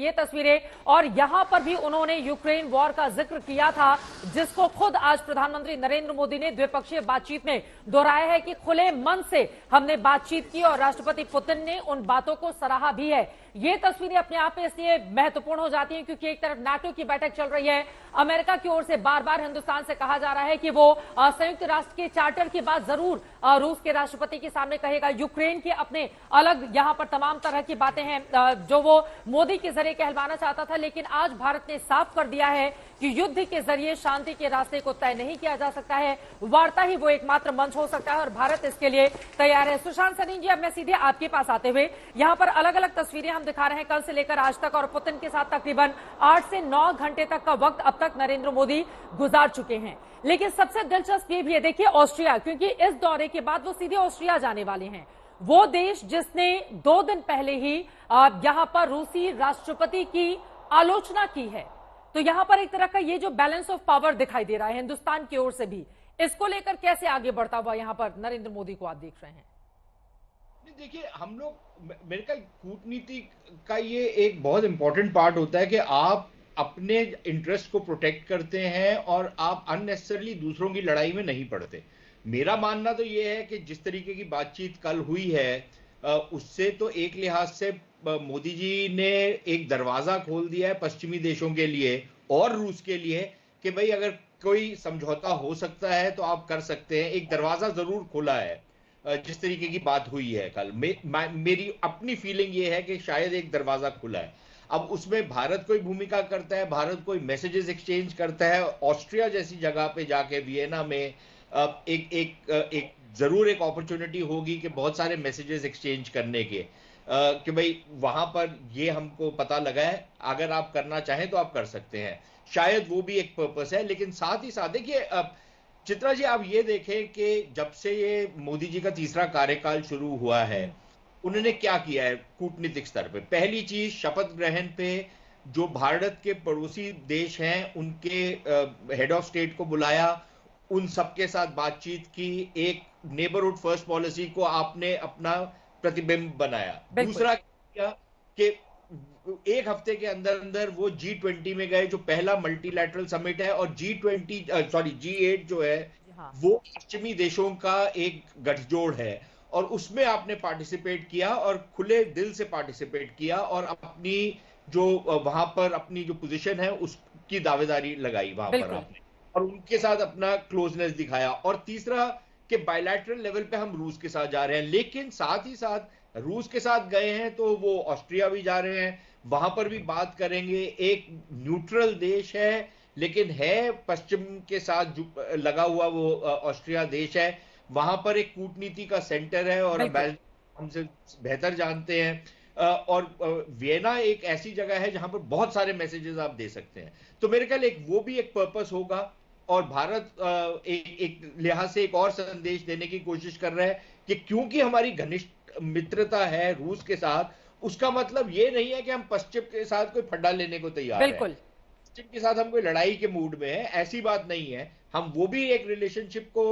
ये तस्वीरें, और यहां पर भी उन्होंने यूक्रेन वॉर का जिक्र किया था, जिसको खुद आज प्रधानमंत्री नरेंद्र मोदी ने द्विपक्षीय बातचीत में दोहराया है कि खुले मन से हमने बातचीत की और राष्ट्रपति पुतिन ने उन बातों को सराहा भी है। ये तस्वीरें अपने आप में इसलिए महत्वपूर्ण हो जाती हैं क्योंकि एक तरफ नाटो की बैठक चल रही है, अमेरिका की ओर से बार बार हिंदुस्तान से कहा जा रहा है कि वो संयुक्त राष्ट्र के चार्टर की बात जरूर रूस के राष्ट्रपति के सामने कहेगा। यूक्रेन के अपने अलग यहां पर तमाम तरह की बातें हैं जो वो मोदी के जरिए कहलवाना चाहता था, लेकिन आज भारत ने साफ कर दिया है कि युद्ध के जरिए शांति के रास्ते को तय नहीं किया जा सकता है, वार्ता ही वो एकमात्र मंच हो सकता है और भारत इसके लिए तैयार है। सुशांत सनी जी, अब मैं सीधे आपके पास आते हुए यहां पर अलग अलग तस्वीरें हम दिखा रहे हैं कल से लेकर आज तक, और पुतिन के साथ तकरीबन 8 से 9 घंटे तक का वक्त अब तक नरेंद्र मोदी गुजार चुके हैं। लेकिन सबसे दिलचस्प ये भी है, देखिए ऑस्ट्रिया, क्योंकि इस दौरे के बाद वो सीधे ऑस्ट्रिया जाने वाले हैं, वो देश जिसने 2 दिन पहले ही यहां पर रूसी राष्ट्रपति की आलोचना की है। तो यहां पर एक तरह का ये जो बैलेंस ऑफ पावर दिखाई दे रहा है हिंदुस्तान की ओर से भी, इसको लेकर कैसे आगे बढ़ता हुआ यहां पर नरेंद्र मोदी को आप देख रहे हैं? देखिए, हम लोग मेरे ख्याल कूटनीति का ये एक बहुत इंपॉर्टेंट पार्ट होता है कि आप अपने इंटरेस्ट को प्रोटेक्ट करते हैं और आप अननेसेसरली दूसरों की लड़ाई में नहीं पड़ते। मेरा मानना तो ये है कि जिस तरीके की बातचीत कल हुई है उससे तो एक लिहाज से मोदी जी ने एक दरवाजा खोल दिया है पश्चिमी देशों के लिए और रूस के लिए कि भाई अगर कोई समझौता हो सकता है तो आप कर सकते हैं। एक दरवाजा जरूर खुला है जिस तरीके की बात हुई है कल। मेरी अपनी फीलिंग ये है कि शायद एक दरवाजा खुला है। अब उसमें भारत कोई भूमिका करता है, भारत कोई मैसेजेस एक्सचेंज करता है। ऑस्ट्रिया जैसी जगह पे जाके वियना में एक जरूर एक अपॉर्चुनिटी होगी कि बहुत सारे मैसेजेस एक्सचेंज करने के कि भाई वहां पर ये हमको पता लगा है, अगर आप करना चाहें तो आप कर सकते हैं। शायद वो भी एक पर्पस है। लेकिन साथ ही साथ देखिए चित्रा जी, आप ये देखें कि जब से ये मोदी जी का तीसरा कार्यकाल शुरू हुआ है, उन्होंने क्या किया है कूटनीतिक स्तर पे। पहली चीज, शपथ ग्रहण पे जो भारत के पड़ोसी देश हैं उनके हेड ऑफ स्टेट को बुलाया, उन सबके साथ बातचीत की, एक नेबरहुड फर्स्ट पॉलिसी को आपने अपना प्रतिबिंब बनाया। दूसरा क्या कि एक हफ्ते के अंदर अंदर वो G20 में गए, जो पहला मल्टीलैटरल समिट है, और G8 जो है वो पश्चिमी देशों का एक गठजोड़ है, और उसमें आपने पार्टिसिपेट किया और खुले दिल से पार्टिसिपेट किया और अपनी जो वहां पर अपनी जो पोजीशन है उसकी दावेदारी लगाई वहां पर आपने, और उनके साथ अपना क्लोजनेस दिखाया। और तीसरा कि बायलैटरल लेवल पे हम रूस के साथ जा रहे हैं, लेकिन साथ ही साथ रूस के साथ गए हैं तो वो ऑस्ट्रिया भी जा रहे हैं, वहां पर भी बात करेंगे। एक न्यूट्रल देश है लेकिन है पश्चिम के साथ लगा हुआ वो ऑस्ट्रिया देश है, वहां पर एक कूटनीति का सेंटर है और हमसे बेहतर जानते हैं। और वियना एक ऐसी जगह है जहां पर बहुत सारे मैसेजेस आप दे सकते हैं। तो मेरे ख्याल वो भी एक पर्पस होगा, और भारत एक लिहाज से एक और संदेश देने की कोशिश कर रहा है कि क्योंकि हमारी घनिष्ठ मित्रता है रूस के साथ, उसका मतलब ये नहीं है कि हम पश्चिम के साथ कोई फड्डा लेने को तैयार हैं, पश्चिम के साथ हम कोई लड़ाई के मूड में है, ऐसी बात नहीं है। हम वो भी एक रिलेशनशिप को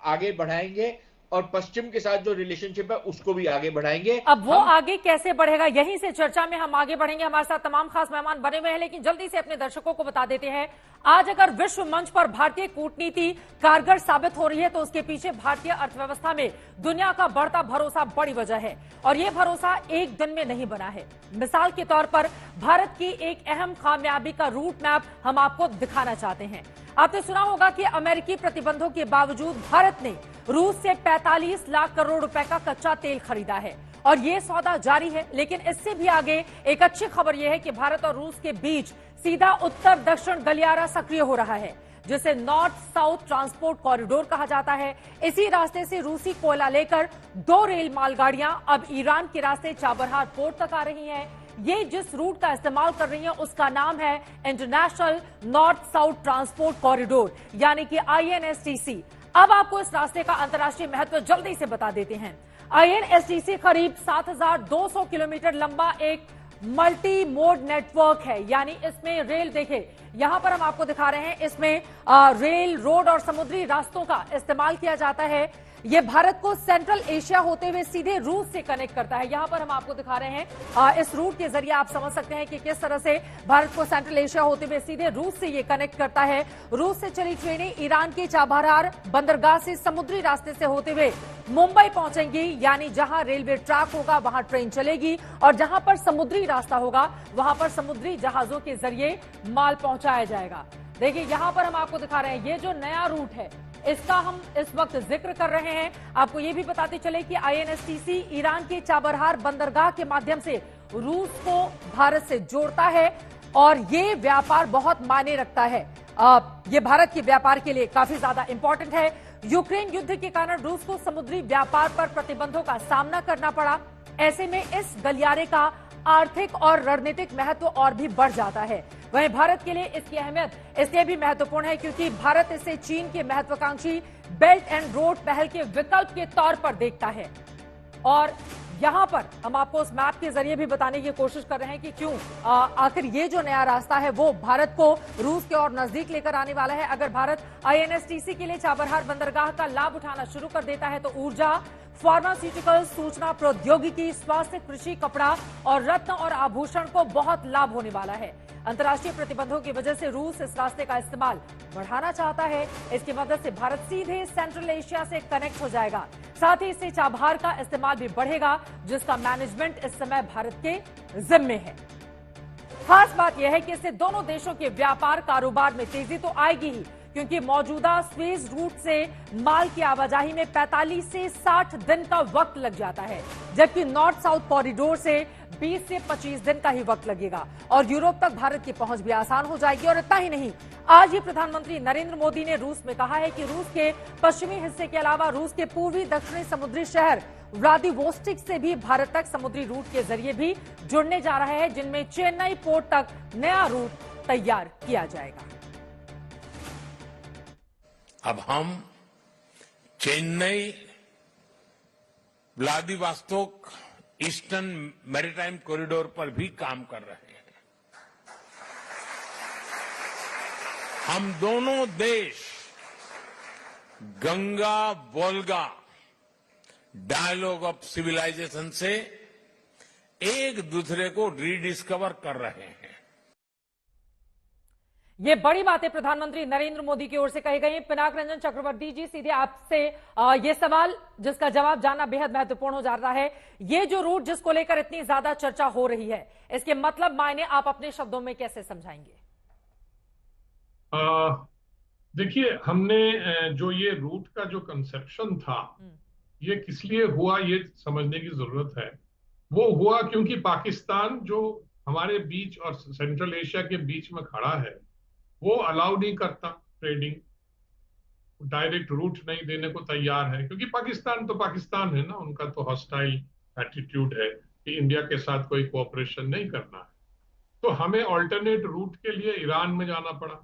आगे बढ़ाएंगे और पश्चिम के साथ जो रिलेशनशिप है उसको भी आगे बढ़ाएंगे। अब वो आगे कैसे बढ़ेगा, यहीं से चर्चा में हम आगे बढ़ेंगे। हमारे साथ तमाम खास मेहमान बने हुए हैं, लेकिन जल्दी से अपने दर्शकों को बता देते हैं, आज अगर विश्व मंच पर भारतीय कूटनीति कारगर साबित हो रही है तो उसके पीछे भारतीय अर्थव्यवस्था में दुनिया का बढ़ता भरोसा बड़ी वजह है, और ये भरोसा एक दिन में नहीं बना है। मिसाल के तौर पर भारत की एक अहम कामयाबी का रूट मैप हम आपको दिखाना चाहते हैं। आपने सुना होगा कि अमेरिकी प्रतिबंधों के बावजूद भारत ने रूस से 45 लाख करोड़ रुपए का कच्चा तेल खरीदा है, और ये सौदा जारी है। लेकिन इससे भी आगे एक अच्छी खबर यह है कि भारत और रूस के बीच सीधा उत्तर दक्षिण गलियारा सक्रिय हो रहा है, जिसे नॉर्थ साउथ ट्रांसपोर्ट कॉरिडोर कहा जाता है। इसी रास्ते से रूसी कोयला लेकर 2 रेल मालगाड़ियां अब ईरान के रास्ते चाबहार पोर्ट तक आ रही हैं। ये जिस रूट का इस्तेमाल कर रही है उसका नाम है international north south transport corridor, यानी कि INSTC। अब आपको इस रास्ते का अंतर्राष्ट्रीय महत्व जल्दी से बता देते हैं। INSTC करीब 7,200 किलोमीटर लंबा एक मल्टी मोड नेटवर्क है, यानी इसमें रेल, देखें यहां पर हम आपको दिखा रहे हैं, इसमें रेल, रोड और समुद्री रास्तों का इस्तेमाल किया जाता है। ये भारत को सेंट्रल एशिया होते हुए सीधे रूस से कनेक्ट करता है। यहां पर हम आपको दिखा रहे हैं इस रूट के जरिए आप समझ सकते हैं कि किस तरह से भारत को सेंट्रल एशिया होते हुए सीधे रूस से ये कनेक्ट करता है। रूस से चली ट्रेनें ईरान के चाबहार बंदरगाह से समुद्री रास्ते से होते हुए मुंबई पहुंचेंगी, यानी जहां रेलवे ट्रैक होगा वहां ट्रेन चलेगी और जहां पर समुद्री रास्ता होगा वहां पर समुद्री जहाजों के जरिए माल पहुंचाया जाएगा। देखिए यहां पर हम आपको दिखा रहे हैं ये जो नया रूट है इसका हम इस वक्त जिक्र कर रहे हैं। आपको ये भी बताते चले कि आईएनएसटीसी ईरान के चाबहार बंदरगाह के माध्यम से रूस को भारत से जोड़ता है और ये व्यापार बहुत मायने रखता है। ये भारत के व्यापार के लिए काफी ज्यादा इंपॉर्टेंट है। यूक्रेन युद्ध के कारण रूस को समुद्री व्यापार पर प्रतिबंधों का सामना करना पड़ा। ऐसे में इस गलियारे का आर्थिक और रणनीतिक महत्व और भी बढ़ जाता है। वहीं भारत के लिए इसकी अहमियत इसलिए भी महत्वपूर्ण है क्योंकि भारत इसे चीन के महत्वाकांक्षी बेल्ट एंड रोड पहल के विकल्प के तौर पर देखता है। और यहां पर हम आपको उस मैप के जरिए भी बताने की कोशिश कर रहे हैं कि क्यों आखिर ये जो नया रास्ता है वो भारत को रूस के और नजदीक लेकर आने वाला है। अगर भारत आईएनएसटीसी के लिए चाबहार बंदरगाह का लाभ उठाना शुरू कर देता है तो ऊर्जा, फार्मास्यूटिकल, सूचना प्रौद्योगिकी, स्वास्थ्य, कृषि, कपड़ा और रत्न और आभूषण को बहुत लाभ होने वाला है। अंतर्राष्ट्रीय प्रतिबंधों की वजह से रूस इस रास्ते का इस्तेमाल बढ़ाना चाहता है। इसकी मदद से भारत सीधे सेंट्रल एशिया से कनेक्ट हो जाएगा। साथ ही इससे चाबहार का इस्तेमाल भी बढ़ेगा जिसका मैनेजमेंट इस समय भारत के जिम्मे है। खास बात यह है कि इससे दोनों देशों के व्यापार कारोबार में तेजी तो आएगी ही क्योंकि मौजूदा स्वेज रूट से माल की आवाजाही में 45 से 60 दिन का वक्त लग जाता है, जबकि नॉर्थ साउथ कॉरिडोर से 20 से 25 दिन का ही वक्त लगेगा और यूरोप तक भारत की पहुंच भी आसान हो जाएगी। और इतना ही नहीं, आज ही प्रधानमंत्री नरेंद्र मोदी ने रूस में कहा है कि रूस के पश्चिमी हिस्से के अलावा रूस के पूर्वी दक्षिणी समुद्री शहर व्लादिवोस्टोक से भी भारत तक समुद्री रूट के जरिए भी जुड़ने जा रहा है, जिनमें चेन्नई पोर्ट तक नया रूट तैयार किया जाएगा। अब हम Chennai, Vladivostok, eastern maritime corridor पर भी काम कर रहे हैं। हम दोनों देश Ganga Volga dialogue of civilisation से एक दूसरे को रीडिस्कवर कर रहे हैं। ये बड़ी बातें प्रधानमंत्री नरेंद्र मोदी की ओर से कही गई। पिनाक रंजन चक्रवर्ती जी, सीधे आपसे ये सवाल जिसका जवाब जानना बेहद महत्वपूर्ण हो जाता है। ये जो रूट जिसको लेकर इतनी ज्यादा चर्चा हो रही है, इसके मतलब मायने आप अपने शब्दों में कैसे समझाएंगे? देखिए, हमने जो ये रूट का जो कंसेप्शन था ये किस लिए हुआ ये समझने की जरूरत है। वो हुआ क्योंकि पाकिस्तान जो हमारे बीच और सेंट्रल एशिया के बीच में खड़ा है वो अलाउ नहीं करता ट्रेडिंग, डायरेक्ट रूट नहीं देने को तैयार है क्योंकि पाकिस्तान तो पाकिस्तान है ना, उनका तो हॉस्टाइल एटीट्यूड है कि इंडिया के साथ कोई कोऑपरेशन नहीं करना है। तो हमें ऑल्टरनेट रूट के लिए ईरान में जाना पड़ा।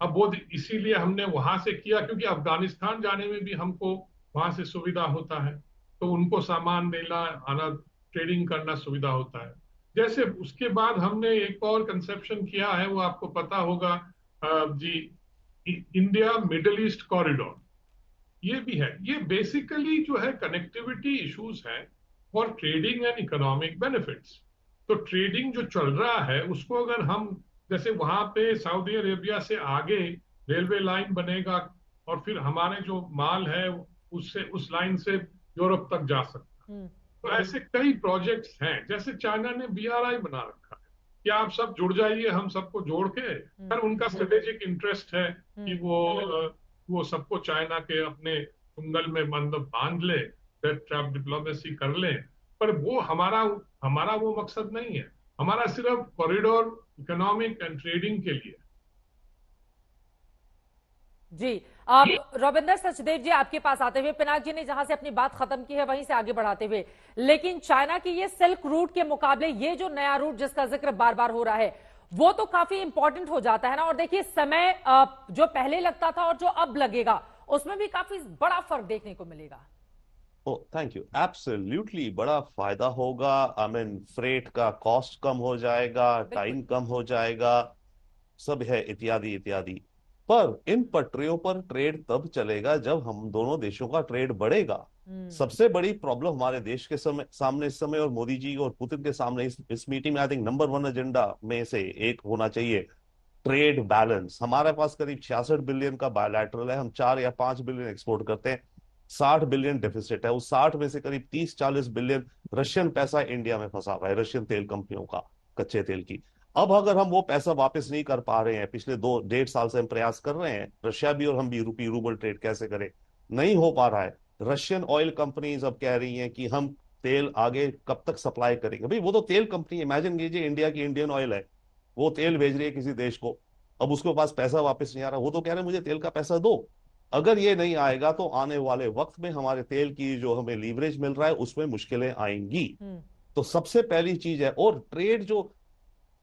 अब वो इसीलिए हमने वहां से किया क्योंकि अफगानिस्तान जाने में भी हमको वहां से सुविधा होता है, तो उनको सामान देना आना ट्रेडिंग करना सुविधा होता है। जैसे उसके बाद हमने एक और कंसेप्शन किया है, वो आपको पता होगा जी, इंडिया मिडिल ईस्ट कॉरिडोर, ये भी है। ये बेसिकली जो है कनेक्टिविटी इश्यूज है for trading and economic benefits. तो ट्रेडिंग जो चल रहा है उसको अगर हम जैसे वहां पे सऊदी अरेबिया से आगे रेलवे लाइन बनेगा और फिर हमारे जो माल है उससे उस लाइन से यूरोप तक जा सकता है। तो ऐसे कई प्रोजेक्ट्स हैं, जैसे चाइना ने BRI बना रखा है कि आप सब जुड़ जाइए, हम सबको जोड़ के, पर उनका स्ट्रेटेजिक इंटरेस्ट है कि वो सबको चाइना के अपने उंगल में मतलब बांध ले, ट्रैप डिप्लोमेसी कर ले, पर वो हमारा वो मकसद नहीं है। हमारा सिर्फ कॉरिडोर इकोनॉमिक एंड ट्रेडिंग के लिए। जी, आप रविंदर सचदेव जी आपके पास आते हुए, पिनाक जी ने जहां से अपनी बात खत्म की है वहीं से आगे बढ़ाते हुए, लेकिन चाइना की ये सिल्क रूट के मुकाबले ये जो नया रूट जिसका जिक्र बार बार हो रहा है वो तो काफी इंपॉर्टेंट हो जाता है ना। और देखिए समय जो पहले लगता था और जो अब लगेगा उसमें भी काफी बड़ा फर्क देखने को मिलेगा। Thank you. एब्सोल्युटली बड़ा फायदा होगा। आई मीन फ्रेट का कॉस्ट कम हो जाएगा, टाइम कम हो जाएगा, सब है इत्यादि इत्यादि। पर इन पटरियों पर ट्रेड तब चलेगा जब हम दोनों देशों का ट्रेड बढ़ेगा। सबसे बड़ी प्रॉब्लम हमारे देश के सामने इस समय और मोदी जी और पुतिन के सामने इस मीटिंग में आई थिंक नंबर 1 एजेंडा में से एक होना चाहिए ट्रेड बैलेंस। हमारे पास करीब 66 बिलियन का बायलैटरल है, हम 4 या 5 बिलियन एक्सपोर्ट करते हैं, 60 बिलियन डेफिसिट है। उस 60 में से करीब 30-40 बिलियन रशियन पैसा इंडिया में फंसा हुआ है, रशियन तेल कंपनियों का, कच्चे तेल की। अब अगर हम वो पैसा वापस नहीं कर पा रहे हैं, पिछले 2-1.5 साल से हम प्रयास कर रहे हैं, रशिया भी और हम भी, रूपी रूबल ट्रेड कैसे करें, नहीं हो पा रहा है। रशियन ऑयल कंपनीज अब कह रही हैं कि हम तेल आगे कब तक सप्लाई करेंगे। भाई वो तो तेल कंपनी, इमेजिन कीजिए इंडिया की इंडियन ऑयल है, वो तेल भेज रही है किसी देश को, अब उसके पास पैसा वापस नहीं आ रहा, वो तो कह रहे हैं मुझे तेल का पैसा दो। अगर ये नहीं आएगा तो आने वाले वक्त में हमारे तेल की जो हमें लीवरेज मिल रहा है उसमें मुश्किलें आएंगी। तो सबसे पहली चीज है, और ट्रेड जो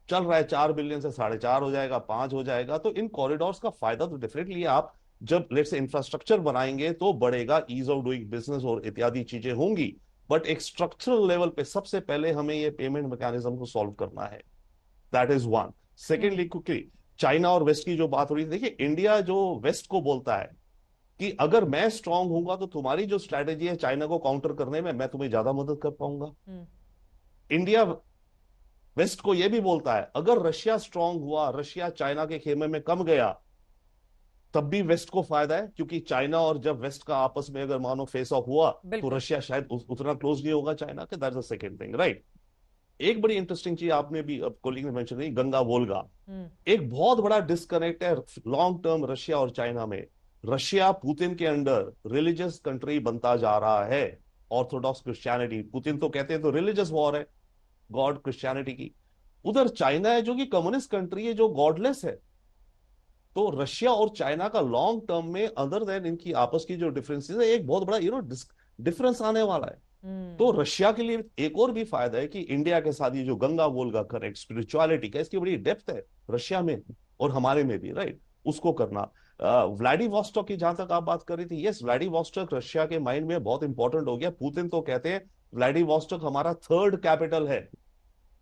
चल रहा है 4 बिलियन से 4.5 हो जाएगा, 5 हो जाएगा, तो इन कॉरिडोर्स का फायदा तो डेफिनेटली आप जब लेट्स से इंफ्रास्ट्रक्चर बनाएंगे तो बढ़ेगा, ईज ऑफ डूइंग बिजनेस और इत्यादि चीजें होंगी। बट एक स्ट्रक्चरल लेवल पे सबसे पहले हमें ये पेमेंट मैकेनिज्म को सॉल्व करना है, that is one. Secondly quickly, China और वेस्ट की जो बात हो रही है, देखिए इंडिया जो वेस्ट को बोलता है कि अगर मैं स्ट्रांग हूंगा तो तुम्हारी जो स्ट्रैटेजी है चाइना को काउंटर करने में, मैं तुम्हें ज्यादा मदद कर पाऊंगा। इंडिया वेस्ट को यह भी बोलता है अगर रशिया स्ट्रांग हुआ, रशिया चाइना के खेमे में कम गया, तब भी वेस्ट को फायदा है, क्योंकि चाइना और जब वेस्ट का आपस में अगर मानो फेस ऑफ हुआ तो रशिया शायद उतना क्लोज नहीं होगा चाइना के। That's the second thing, right. एक बड़ी इंटरेस्टिंग चीज आपने भी अब कोलिंग ने मेंशन की, गंगा वोल्गा। एक बहुत बड़ा डिस्कनेक्ट है लॉन्ग टर्म रशिया और चाइना में। रशिया पुतिन के अंडर रिलीजियस कंट्री बनता जा रहा है, ऑर्थोडॉक्स क्रिश्चियनिटी, पुतिन तो कहते हैं तो रिलीजियस वॉर है गॉड क्रिश्चियनिटी की। उधर चाइना है जो कि कम्युनिस्ट कंट्री है, जो गॉडलेस है। तो रशिया और चाइना का लॉन्ग टर्म में अदर देन इनकी आपस की जो डिफरेंसेस है, एक बहुत बड़ा डिफरेंस आने वाला है। तो रशिया के लिए एक और भी फायदा है कि इंडिया के साथ ये जो गंगा वोल्गा कनेक्ट स्पिरिचुअलिटी का, इसकी बड़ी डेप्थ है रशिया में और हमारे में भी, राइट, उसको करना। व्लादिवोस्टॉक की जहां तक आप बात कर रही थी, यस, व्लादिवोस्टॉक रशिया के माइंड में बहुत इंपॉर्टेंट हो गया। पुतिन तो कहते हैं व्लादिवोस्टॉक हमारा 3rd कैपिटल है।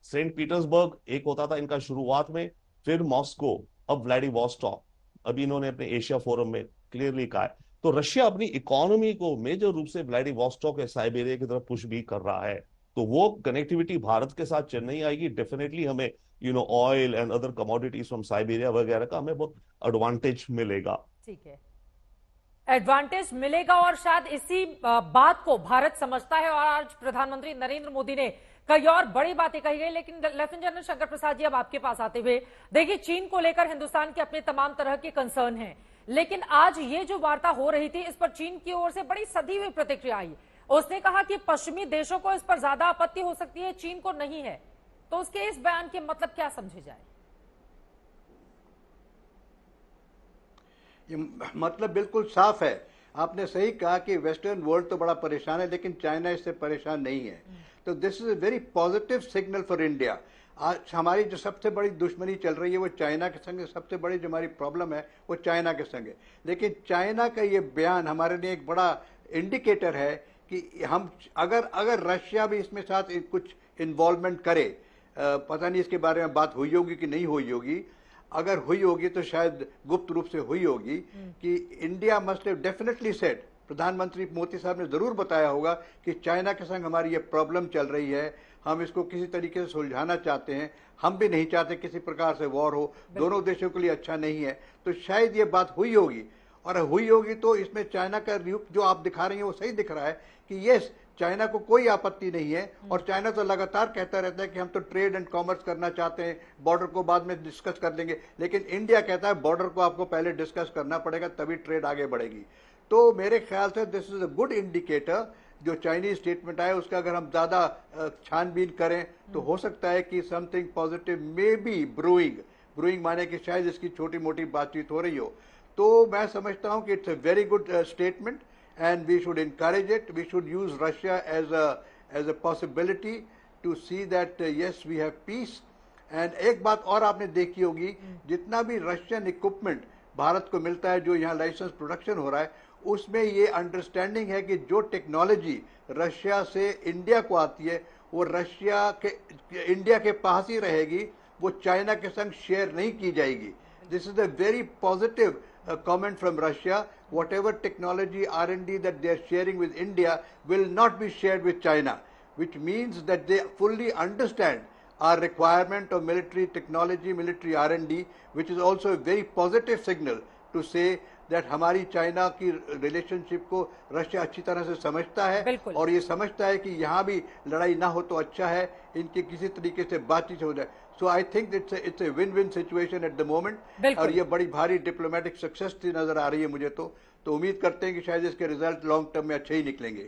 सेंट पीटर्सबर्ग एक होता था इनका शुरुआत में, फिर मॉस्को, अब व्लादिवोस्टॉक। अभी इन्होंने अपने एशिया फोरम में क्लियरली कहा है। तो रशिया अपनी इकोनॉमी को मेजर रूप से व्लादिवोस्टॉक या साइबेरिया की तरफ पुश भी कर रहा है। तो वो कनेक्टिविटी भारत के साथ चेन्नई आएगी, डेफिनेटली हमें oil and other commodities from Siberia वगैरह का हमें बहुत एडवांटेज मिलेगा। ठीक है, एडवांटेज मिलेगा और शायद इसी बात को भारत समझता है। और आज प्रधानमंत्री नरेंद्र मोदी ने कई और बड़ी बातें कही गई। लेकिन लेफ्टिनेंट जनरल शंकर प्रसाद जी, अब आपके पास आते हुए, देखिए चीन को लेकर हिंदुस्तान के अपने तमाम तरह के कंसर्न हैं, लेकिन आज ये जो वार्ता हो रही थी इस पर चीन की ओर से बड़ी सधी हुई प्रतिक्रिया आई। उसने कहा कि पश्चिमी देशों को इस पर ज्यादा आपत्ति हो सकती है, चीन को नहीं है। तो उसके इस बयान के मतलब क्या समझे जाए? ये मतलब बिल्कुल साफ है। आपने सही कहा कि वेस्टर्न वर्ल्ड तो बड़ा परेशान है, लेकिन चाइना इससे परेशान नहीं है। तो this is a very positive signal for India. आज हमारी जो सबसे बड़ी दुश्मनी चल रही है वो चाइना के संग, सबसे बड़ी जो हमारी प्रॉब्लम है वो चाइना के संग है। लेकिन चाइना का ये बयान हमारे लिए एक बड़ा इंडिकेटर है कि हम अगर रशिया भी इसमें साथ कुछ इन्वॉल्वमेंट करे, पता नहीं इसके बारे में बात हुई होगी कि नहीं हुई होगी, अगर हुई होगी तो शायद गुप्त रूप से हुई होगी, कि India must have definitely said, प्रधानमंत्री मोदी साहब ने जरूर बताया होगा कि चाइना के संग हमारी ये प्रॉब्लम चल रही है, हम इसको किसी तरीके से सुलझाना चाहते हैं, हम भी नहीं चाहते किसी प्रकार से वॉर हो, दोनों देशों के लिए अच्छा नहीं है। तो शायद ये बात हुई होगी, और हुई होगी तो इसमें चाइना का रूप जो आप दिखा रही हैं वो सही दिख रहा है कि यस, चाइना को कोई आपत्ति नहीं है। और चाइना तो लगातार कहता रहता है कि हम तो ट्रेड एंड कॉमर्स करना चाहते हैं, बॉर्डर को बाद में डिस्कस कर लेंगे। लेकिन इंडिया कहता है बॉर्डर को आपको पहले डिस्कस करना पड़ेगा, तभी ट्रेड आगे बढ़ेगी। तो मेरे ख्याल से this is a good indicator. जो चाइनीज स्टेटमेंट आया उसका अगर हम ज्यादा छानबीन करें तो हो सकता है कि something positive may be brewing माने कि शायद इसकी छोटी मोटी बातचीत हो रही हो। तो मैं समझता हूं कि it's a very good statement and we should encourage it. We should use Russia as a possibility to see that yes, we have peace. And एक बात और आपने देखी होगी, जितना भी रशियन इक्विपमेंट भारत को मिलता है, जो यहाँ लाइसेंस प्रोडक्शन हो रहा है, उसमें ये अंडरस्टैंडिंग है कि जो टेक्नोलॉजी रशिया से इंडिया को आती है वो इंडिया के पास ही रहेगी, वो चाइना के संग शेयर नहीं की जाएगी। This is a very positive comment from Russia. Whatever technology R&D that they are sharing with India will not be shared with China, which means that they fully understand our requirement of military technology, military R&D, which is also a very positive signal to say that हमारी China की relationship को Russia अच्छी तरह से समझता है और ये समझता है कि यहाँ भी लड़ाई ना हो तो अच्छा है, इनके किसी तरीके से बातचीत हो जाए. So I think it's a win-win situation at the moment और ये बड़ी भारी डिप्लोमेटिक सक्सेस नजर आ रही है मुझे तो उम्मीद करते हैं कि शायद इसके रिजल्ट लॉन्ग टर्म में अच्छे ही निकलेंगे.